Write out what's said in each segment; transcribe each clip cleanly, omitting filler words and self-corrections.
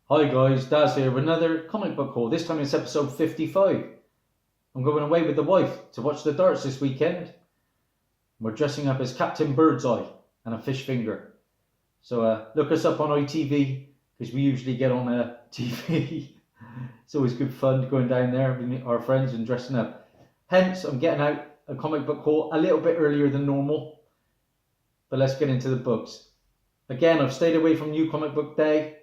Hi guys, Dazzie here with another comic book haul. This time it's episode 55. I'm going away with the wife to watch the darts this weekend. We're dressing up as Captain Birdseye and a fish finger. So look us up on ITV because we usually get on TV. It's always good fun going down there with our friends and dressing up. Hence, I'm getting out a comic book haul a little bit earlier than normal. But let's get into the books. Again, I've stayed away from New Comic Book Day.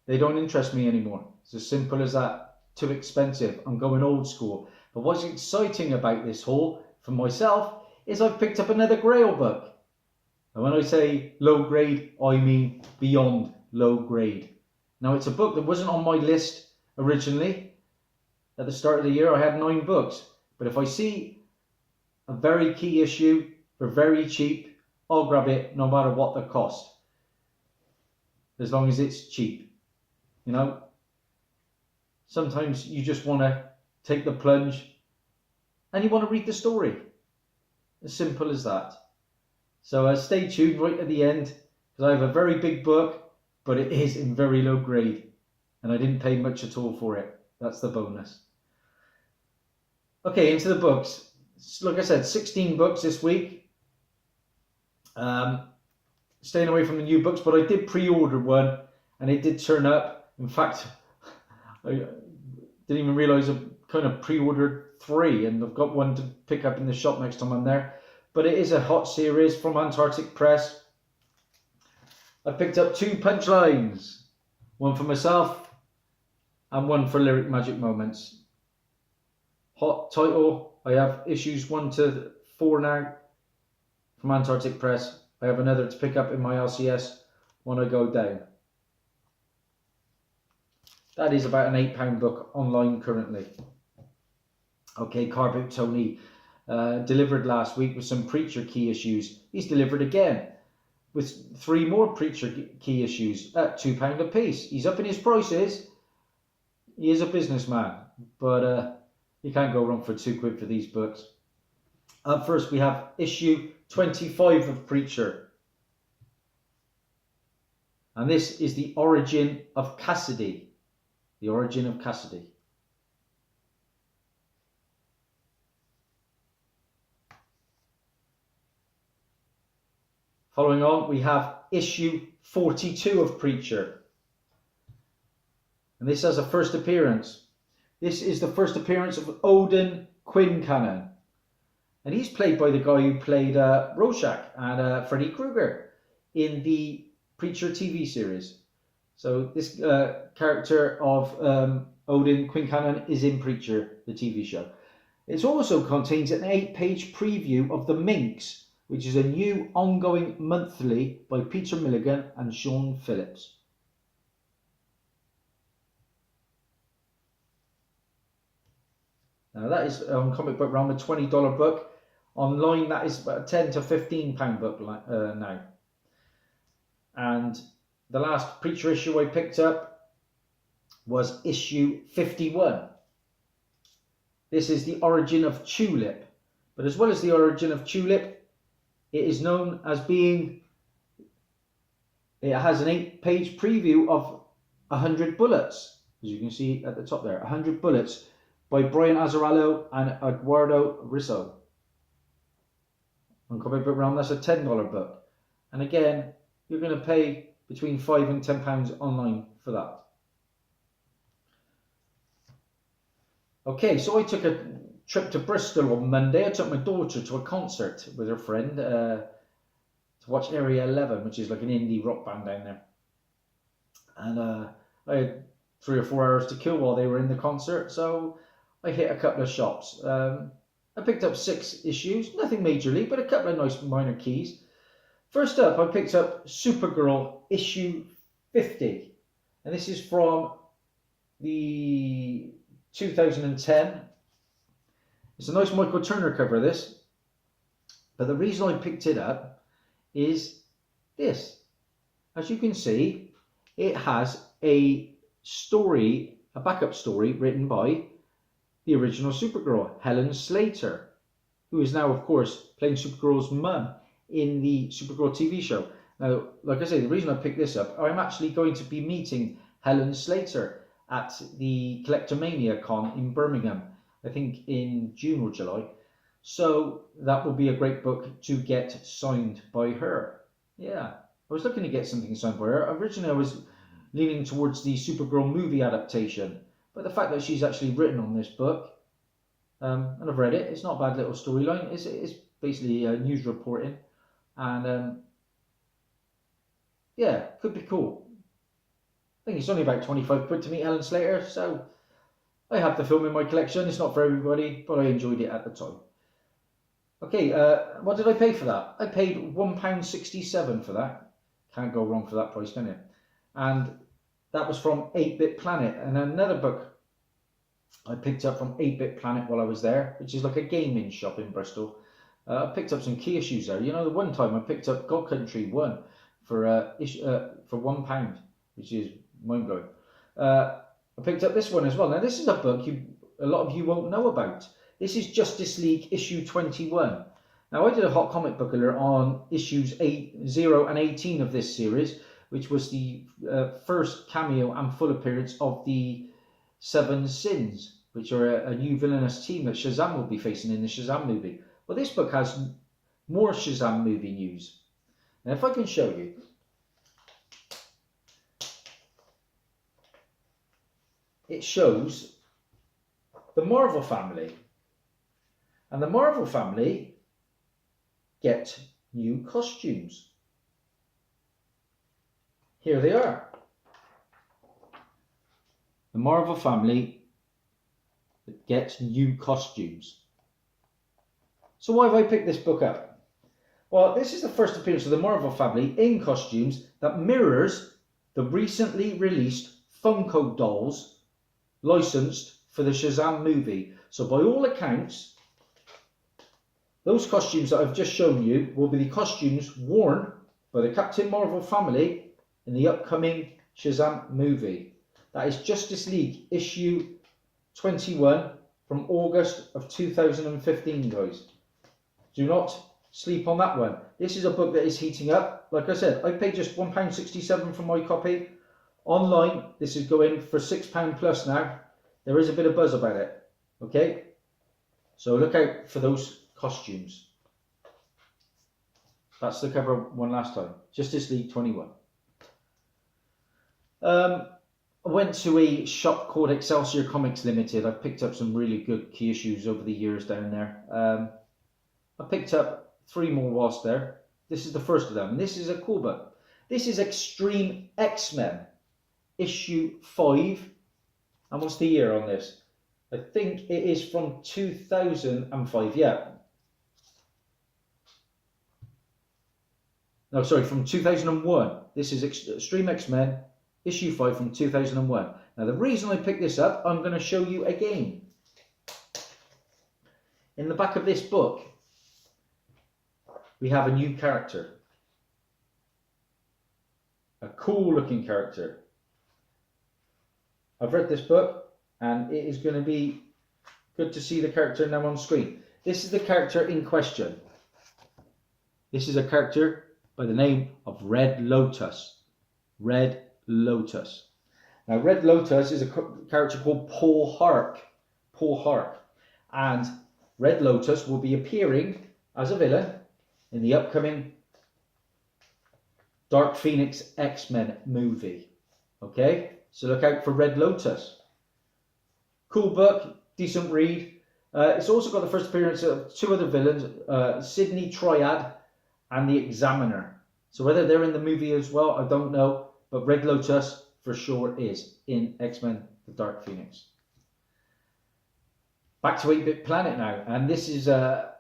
They don't interest me anymore. It's as simple as that. Too expensive. I'm going old school. But what's exciting about this haul for myself is I've picked up another Grail book. And when I say low grade, I mean beyond low grade. Now it's a book that wasn't on my list originally. At the start of the year I had 9 books. But if I see a very key issue for very cheap, I'll grab it no matter what the cost. As long as it's cheap. You know, sometimes you just want to take the plunge and you want to read the story. As simple as that. So stay tuned right at the end because I have a very big book, but it is in very low grade and I didn't pay much at all for it. That's the bonus. Okay, into the books. Like I said, 16 books this week. Staying away from the new books, but I did pre-order one and it did turn up. In fact, I didn't even realise I kind of pre-ordered 3 and I've got one to pick up in the shop next time I'm there. But it is a hot series from Antarctic Press. I picked up 2 punchlines. One for myself and one for Lyric Magic Moments. Hot title. I have issues 1 to 4 now from Antarctic Press. I have another to pick up in my LCS when I go down. That is about an £8 book online currently. Okay, Carboot Tony delivered last week with some Preacher key issues. He's delivered again with 3 more Preacher key issues at £2 a piece. He's upping his prices. He is a businessman, but you can't go wrong for £2 for these books. Up first we have issue 25 of Preacher. And this is the origin of Cassidy. The origin of Cassidy. Following on, we have issue 42 of Preacher. And this has a first appearance. This is the first appearance of Odin Quincannon. And he's played by the guy who played Rorschach and Freddy Krueger in the Preacher TV series. So this character of Odin Quincannon is in Preacher, the TV show. It also contains an 8-page preview of The Minx, which is a new ongoing monthly by Peter Milligan and Sean Phillips. Now that is on Comic Book Realm a $20 book. Online that is about a £10 to £15 book now. And the last Preacher issue I picked up was issue 51. This is the origin of Tulip. But as well as the origin of Tulip, it is known as being, it has an 8-page preview of 100 Bullets. As you can see at the top there, 100 Bullets by Brian Azzarello and Eduardo Risso. On Comic Book Realm, that's a $10 book. And again, you're going to pay between £5 and £10 online for that. Okay, so I took a trip to Bristol on Monday. I took my daughter to a concert with her friend to watch Area 11, which is like an indie rock band down there. And I had 3 or 4 hours to kill while they were in the concert, so I hit a couple of shops. I picked up 6 issues, nothing majorly, but a couple of nice minor keys. First up, I picked up Supergirl issue 50. And this is from the 2010. It's a nice Michael Turner cover, this. But the reason I picked it up is this. As you can see, it has a story, a backup story written by the original Supergirl, Helen Slater, who is now, of course, playing Supergirl's mum in the Supergirl TV show. Now, like I say, the reason I picked this up, I'm actually going to be meeting Helen Slater at the Collectomania Con in Birmingham, I think in June or July. So that will be a great book to get signed by her. Yeah, I was looking to get something signed by her. Originally, I was leaning towards the Supergirl movie adaptation, but the fact that she's actually written on this book, and I've read it, it's not a bad little storyline. It's basically news reporting, and yeah, could be cool. I think it's only about 25 quid to meet Helen Slater, so I have the film in my collection. It's not for everybody, but I enjoyed it at the time. Okay, what did I pay for that? I paid £1.67 for that. Can't go wrong for that price, can you? And that was from 8-Bit Planet. And another book I picked up from 8-Bit Planet while I was there, which is like a gaming shop in Bristol. I picked up some key issues there. You know, the one time I picked up God Country 1 for £1, which is mind-blowing. I picked up this one as well. Now, this is a book a lot of you won't know about. This is Justice League issue 21. Now, I did a hot comic book alert on issues 0 and 18 of this series, which was the first cameo and full appearance of the Seven Sins, which are a new villainous team that Shazam will be facing in the Shazam movie. Well, this book has more Shazam movie news. Now, if I can show you. It shows the Marvel family. And the Marvel family get new costumes. Here they are. The Marvel family gets new costumes. So why have I picked this book up? Well, this is the first appearance of the Marvel family in costumes that mirrors the recently released Funko dolls licensed for the Shazam movie. So by all accounts, those costumes that I've just shown you will be the costumes worn by the Captain Marvel family in the upcoming Shazam movie. That is Justice League issue 21 from August of 2015, guys. Do not sleep on that one. This is a book that is heating up. Like I said, I paid just £1.67 for my copy. Online, this is going for £6 plus now. There is a bit of buzz about it. Okay? So look out for those costumes. That's the cover one last time. Justice League 21. I went to a shop called Excelsior Comics Limited. I picked up some really good key issues over the years down there. I picked up 3 more whilst there. This is the first of them. And this is a cool book. This is Extreme X-Men issue 5. And what's the year on this? I think it is from 2005. Yeah. No, sorry, from 2001. This is Extreme X-Men issue 5 from 2001. Now, the reason I picked this up, I'm going to show you again. In the back of this book, we have a new character. A cool looking character. I've read this book and it is going to be good to see the character now on screen. This is the character in question. This is a character by the name of Red Lotus. Red Lotus. Now, Red Lotus is a character called Paul Hark. Paul Hark. And Red Lotus will be appearing as a villain in the upcoming Dark Phoenix X-Men movie. Okay? So look out for Red Lotus. Cool book, decent read. It's also got the first appearance of 2 other villains, Sydney Triad and the Examiner. So whether they're in the movie as well, I don't know. But Red Lotus for sure is in X-Men The Dark Phoenix. Back to 8-Bit Planet now. And this is the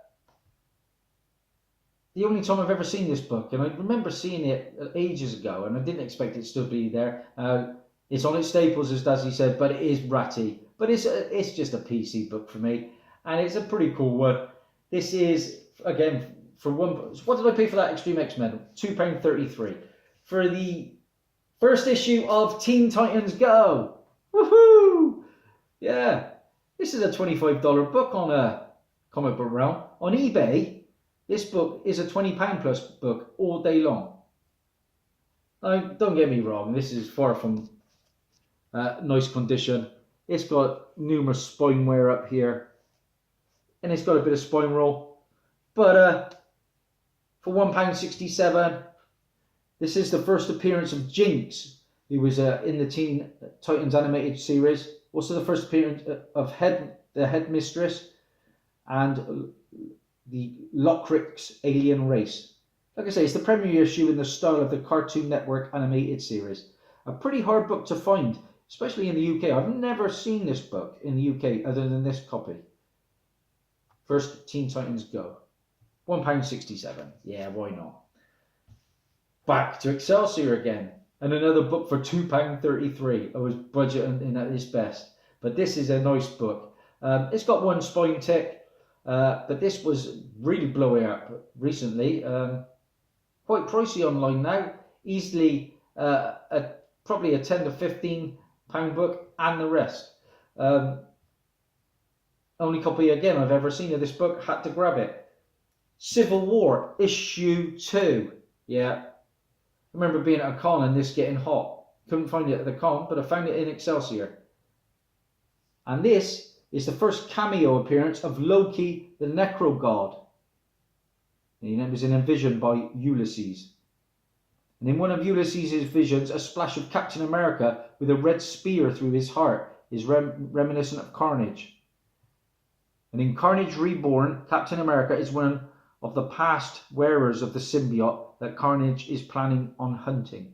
only time I've ever seen this book. And I remember seeing it ages ago. And I didn't expect it to still be there. It's on its staples, as Dazzie said, but it is ratty. But it's just a PC book for me. And it's a pretty cool one. This is, again, for one... What did I pay for that Extreme X-Men? £2.33. For the first issue of Teen Titans Go! Woohoo! Yeah. This is a $25 book on a Comic Book Realm. On eBay, this book is a £20 plus book all day long. Now, don't get me wrong, this is far from Nice condition. It's got numerous spine wear up here, and it's got a bit of spine roll. But for £1.67, this is the first appearance of Jinx, who was in the Teen Titans animated series. Also the first appearance of the Headmistress, and the Locrix alien race. Like I say, it's the premiere issue in the style of the Cartoon Network animated series. A pretty hard book to find, especially in the UK. I've never seen this book in the UK other than this copy. First Teen Titans Go. £1.67. Yeah, why not? Back to Excelsior again. And another book for £2.33. I was budgeting at its best. But this is a nice book. It's got one spine tick. But this was really blowing up recently. Quite pricey online now. Easily probably a £10 to £15 book and the rest. Only copy again I've ever seen of this book. Had to grab it. Civil War issue 2. Yeah. I remember being at a con and this getting hot. Couldn't find it at the con, but I found it in Excelsior. And this is the first cameo appearance of Loki, the Necro God. And it was in a vision by Ulysses. And in one of Ulysses' visions, a splash of Captain America with a red spear through his heart is reminiscent of Carnage. And in Carnage Reborn, Captain America is one of the past wearers of the symbiote that Carnage is planning on hunting.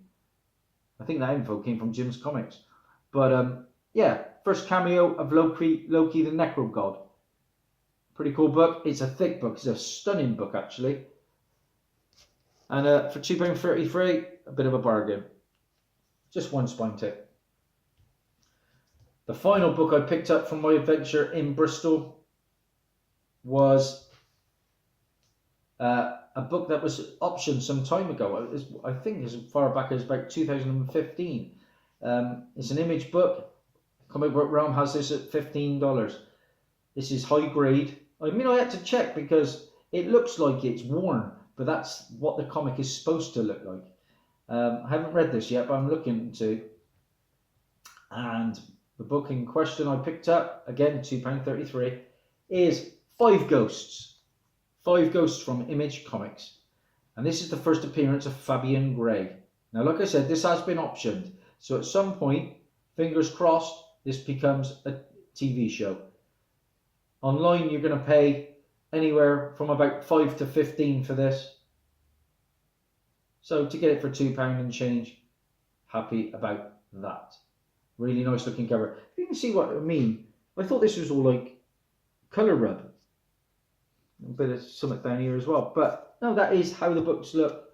I think that info came from Jim's Comics. But yeah, first cameo of Loki the Necro God. Pretty cool book. It's a thick book. It's a stunning book, actually. And for £2.33, a bit of a bargain. Just one spine tick. The final book I picked up from my adventure in Bristol was a book that was optioned some time ago. I think as far back as about 2015. It's an Image book. Comic Book Realm has this at $15. This is high grade. I mean, I had to check because it looks like it's worn, but that's what the comic is supposed to look like. I haven't read this yet, but I'm looking to. And the book in question I picked up, again £2.33, is Five Ghosts. Five Ghosts from Image Comics. And this is the first appearance of Fabian Gray. Now, like I said, this has been optioned. So at some point, fingers crossed, this becomes a TV show. Online, you're going to pay anywhere from about $5 to $15 for this. So to get it for £2 and change, happy about that. Really nice looking cover. You can see what I mean. I thought this was all like colour rub. A bit of something down here as well. But no, that is how the books look.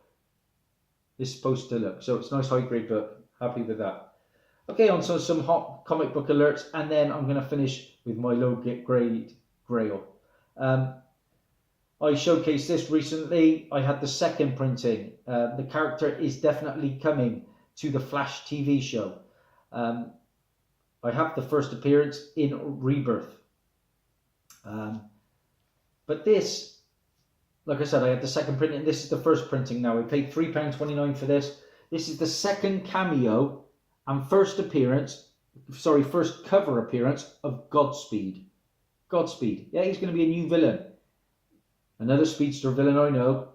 It's supposed to look. So it's a nice high grade book. Happy with that. Okay, on to some hot comic book alerts, and then I'm going to finish with my low grade grail. I showcased this recently. I had the second printing. The character is definitely coming to the Flash TV show. I have the first appearance in Rebirth. But this, like I said, I had the second printing. This is the first printing now. I paid £3.29 for this. This is the second cameo and first cover appearance of Godspeed. Godspeed. Yeah, he's going to be a new villain. Another speedster villain, I know.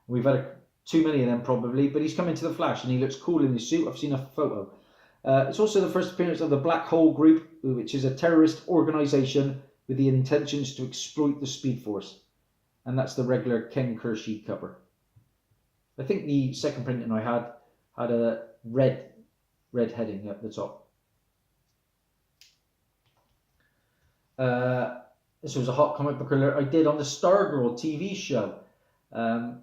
We've had too many of them probably, but he's coming to the Flash and he looks cool in his suit. I've seen a photo. It's also the first appearance of the Black Hole Group, which is a terrorist organisation with the intentions to exploit the Speed Force. And that's the regular Ken Kershey cover. I think the second printing I had a red heading at the top. This was a hot comic book alert I did on the Stargirl TV show. A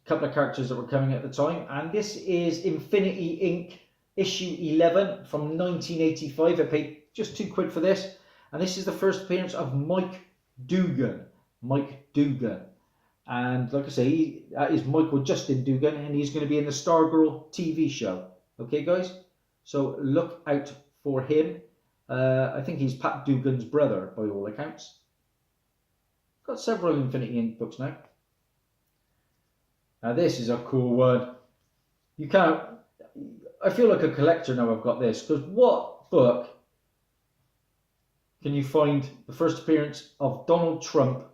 couple of characters that were coming at the time. And this is Infinity Inc. issue 11 from 1985. I paid just £2 for this. And this is the first appearance of Mike Dugan. Mike Dugan. And like I say, that is Michael Justin Dugan, and he's going to be in the Stargirl TV show. Okay, guys? So look out for him. I think he's Pat Dugan's brother, by all accounts. Got several Infinity Inc. books now. Now this is a cool one. You can't... I feel like a collector now I've got this, because what book can you find the first appearance of Donald Trump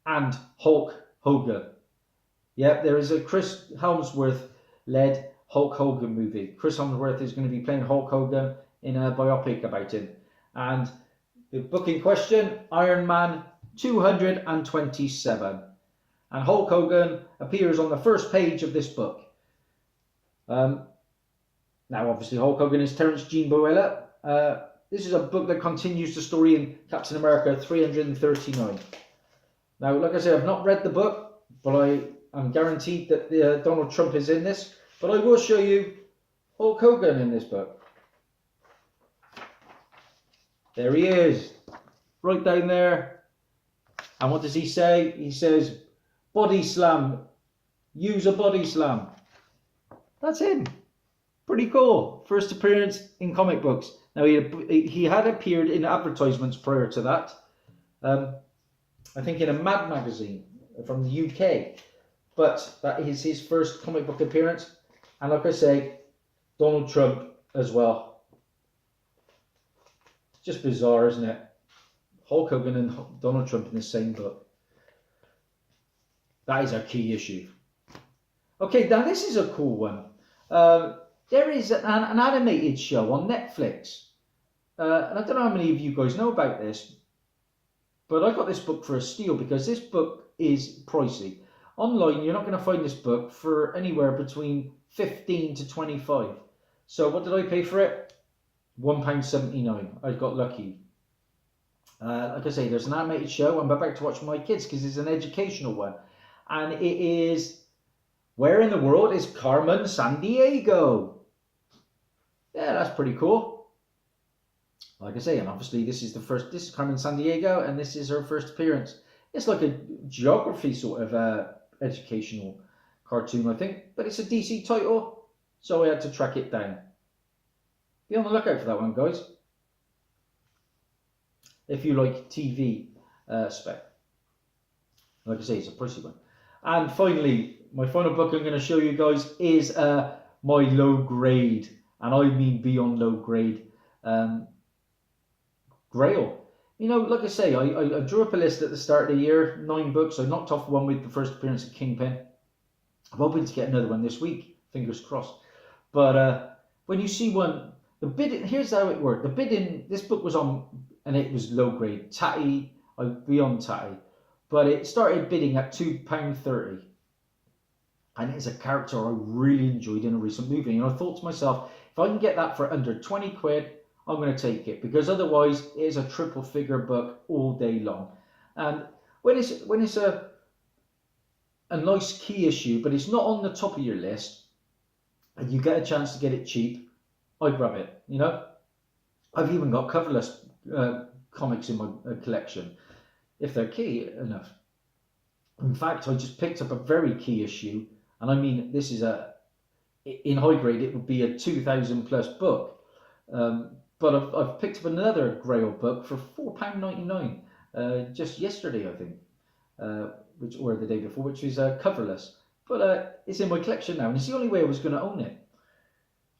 and Hulk Hogan? Yep, there is a Chris Hemsworth led Hulk Hogan movie. Chris Hemsworth is going to be playing Hulk Hogan in a biopic about him. And the book in question, Iron Man 227. And Hulk Hogan appears on the first page of this book. Now, obviously, Hulk Hogan is Terence Gene Boella. This is a book that continues the story in Captain America 339. Now, like I said, I've not read the book, but I am guaranteed that Donald Trump is in this. But I will show you Hulk Hogan in this book. There he is, right down there. And what does he say? He says, body slam, use a body slam. That's him. Pretty cool. First appearance in comic books. Now, he had appeared in advertisements prior to that. I think in a Mad magazine from the UK. But that is his first comic book appearance. And like I say, Donald Trump as well. Just bizarre, isn't it? Hulk Hogan and Donald Trump in the same book. That is our key issue. Okay, now this is a cool one. There is an animated show on Netflix. And I don't know how many of you guys know about this, but I got this book for a steal because this book is pricey. Online, you're not going to find this book for anywhere between 15 to 25. So what did I pay for it? £1.79. I got lucky. Like I say, there's an animated show I'm about to watch with my kids because it's an educational one. And it is, where in the world is Carmen Sandiego? Yeah, that's pretty cool. Like I say, and obviously this is Carmen Sandiego, and this is her first appearance. It's like a geography sort of educational cartoon, I think, but it's a DC title, so I had to track it down. Be on the lookout for that one, guys. If you like TV spec. Like I say, it's a pricey one. And finally, my final book I'm going to show you guys is my low grade, and I mean beyond low grade, Grail. You know, like I say, I drew up a list at the start of the year, 9 books. I knocked off one with the first appearance of Kingpin. I'm hoping to get another one this week, fingers crossed. But when you see one, the bid, here's how it worked. The bidding, this book was on, and it was low grade, tatty, beyond tatty. But it started bidding at £2.30. And it's a character I really enjoyed in a recent movie. And I thought to myself, if I can get that for under 20 quid, I'm going to take it. Because otherwise, it is a triple figure book all day long. And when it's a nice key issue, but it's not on the top of your list, and you get a chance to get it cheap, I grab it, you know. I've even got coverless comics in my collection, if they're key enough. In fact, I just picked up a very key issue, and I mean, this is in high grade, it would be a 2,000 plus book. But I've picked up another Grail book for £4.99 just yesterday, I think, or the day before, which is coverless. But it's in my collection now, and it's the only way I was going to own it.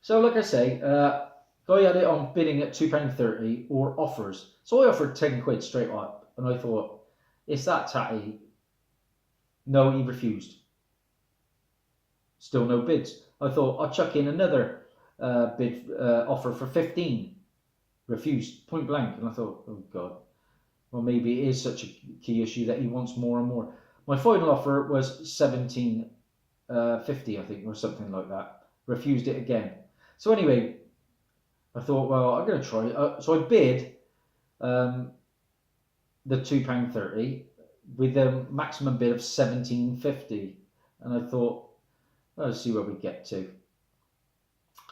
So, like I say, guy had it on bidding at £2.30 or offers. So I offered 10 quid straight up, and I thought, it's that tatty. No, he refused. Still no bids. I thought, I'll chuck in another bid offer for 15. Refused, point blank. And I thought, oh God, well, maybe it is such a key issue that he wants more and more. My final offer was £17.50, I think, or something like that. Refused it again. So anyway, I thought, well, I'm going to try it. So I bid the £2.30 with a maximum bid of £17.50. And I thought, let's see where we get to.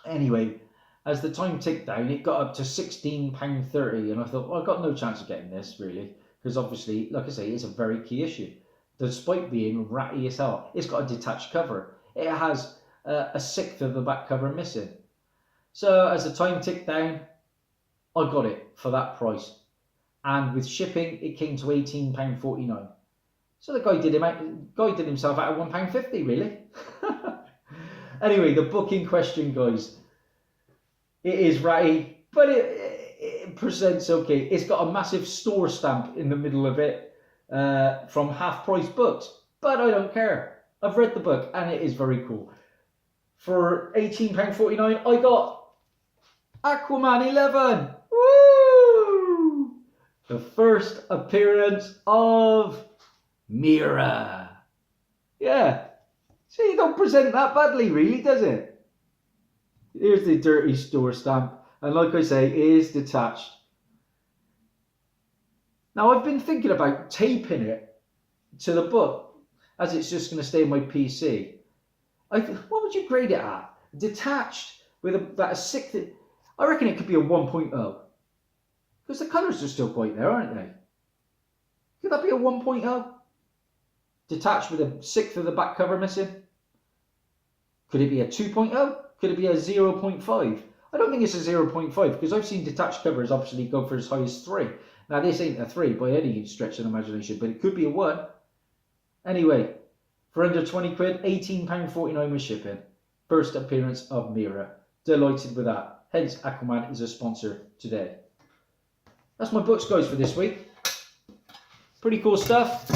Anyway, as the time ticked down, it got up to £16.30, and I thought, well, I've got no chance of getting this, really, because obviously, like I say, it's a very key issue. Despite being ratty as hell, it's got a detached cover. It has a sixth of the back cover missing. So as the time ticked down, I got it for that price. And with shipping, it came to £18.49. So the guy did himself out of £1.50, really. Anyway, the book in question, guys, It is ratty, but it presents okay. It's got a massive store stamp in the middle of it from Half Price Books, but I don't care. I've read the book and it is very cool. For £18.49, I got Aquaman 11. Woo! The first appearance of Mera. Yeah. See, it don't present that badly, really, does it? Here's the dirty store stamp. And like I say, it is detached. Now, I've been thinking about taping it to the book, as it's just going to stay on my PC. What would you grade it at? Detached with about a sixth. I reckon it could be a 1.0. Because the colours are still quite there, aren't they? Could that be a 1.0? Detached with a sixth of the back cover missing? Could it be a 2.0? Could it be a 0.5? I don't think it's a 0.5 because I've seen detached covers obviously go for as high as 3. Now this ain't a 3 by any stretch of the imagination, but it could be a 1. Anyway, for under 20 quid, £18.49 with shipping. First appearance of Mera. Delighted with that. Hence Aquaman is a sponsor today. That's my books, guys, for this week. Pretty cool stuff.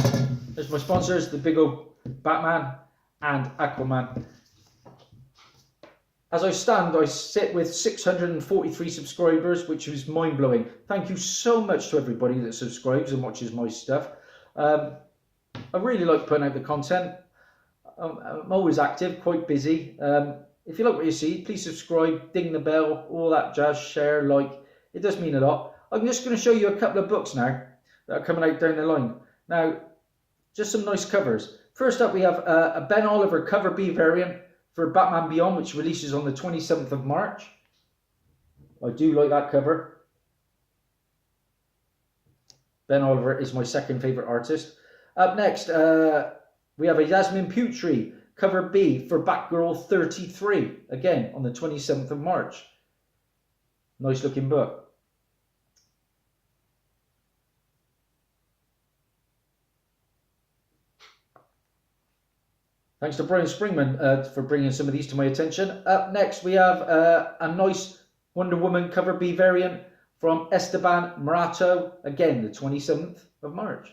There's my sponsors, the big old Batman and Aquaman. As I stand, I sit with 643 subscribers, which is mind-blowing. Thank you so much to everybody that subscribes and watches my stuff. I really like putting out the content. I'm always active, quite busy. If you like what you see, please subscribe, ding the bell, all that jazz, share, like. It does mean a lot. I'm just going to show you a couple of books now that are coming out down the line. Now, just some nice covers. First up, we have a Ben Oliver cover B variant for Batman Beyond, which releases on the 27th of March. I do like that cover. Ben Oliver is my second favourite artist. Up next, we have a Yasmin Putri cover B for Batgirl 33, again on the 27th of March. Nice looking book. Thanks to Brian Springman for bringing some of these to my attention. Up next, we have a nice Wonder Woman cover B variant from Esteban Morato, again, the 27th of March.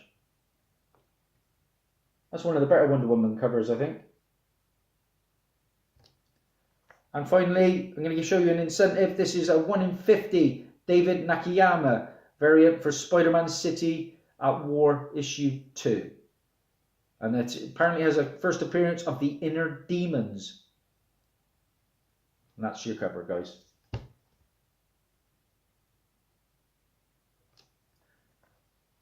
That's one of the better Wonder Woman covers, I think. And finally, I'm going to show you an incentive. This is a 1 in 50 David Nakayama variant for Spider-Man City at War issue 2. And it apparently has a first appearance of the Inner Demons. And that's your cover, guys.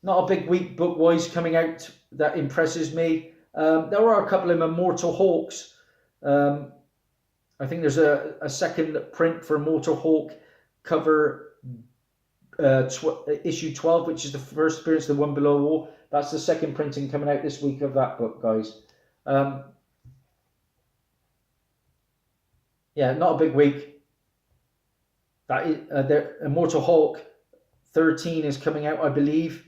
Not a big week book-wise coming out that impresses me. There are a couple of Immortal Hulks. I think there's a second print for Immortal Hulk cover issue 12, which is the first appearance of the One Below War. That's the second printing coming out this week of that book, guys. Yeah, not a big week. That is, Immortal Hulk 13 is coming out, I believe.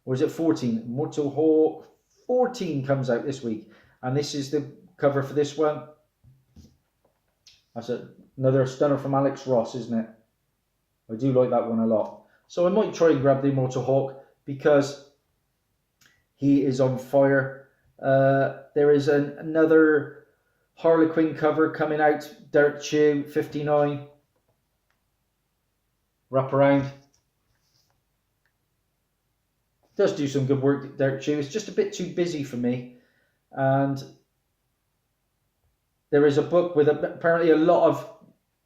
Or is it 14? Immortal Hulk 14 comes out this week. And this is the cover for this one. That's another stunner from Alex Ross, isn't it? I do like that one a lot. So I might try and grab the Immortal Hulk because he is on fire. There is another Harlequin cover coming out. Derek Chew, 59. Wraparound. Does do some good work, Derek Chew. It's just a bit too busy for me. And there is a book with apparently a lot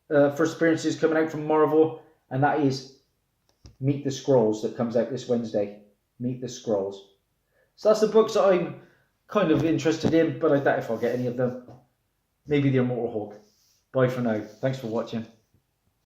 of first appearances coming out from Marvel. And that is Meet the Skrulls that comes out this Wednesday. Meet the Skrulls. So that's the books that I'm kind of interested in, but I doubt if I'll get any of them. Maybe the Immortal Hulk. Bye for now. Thanks for watching.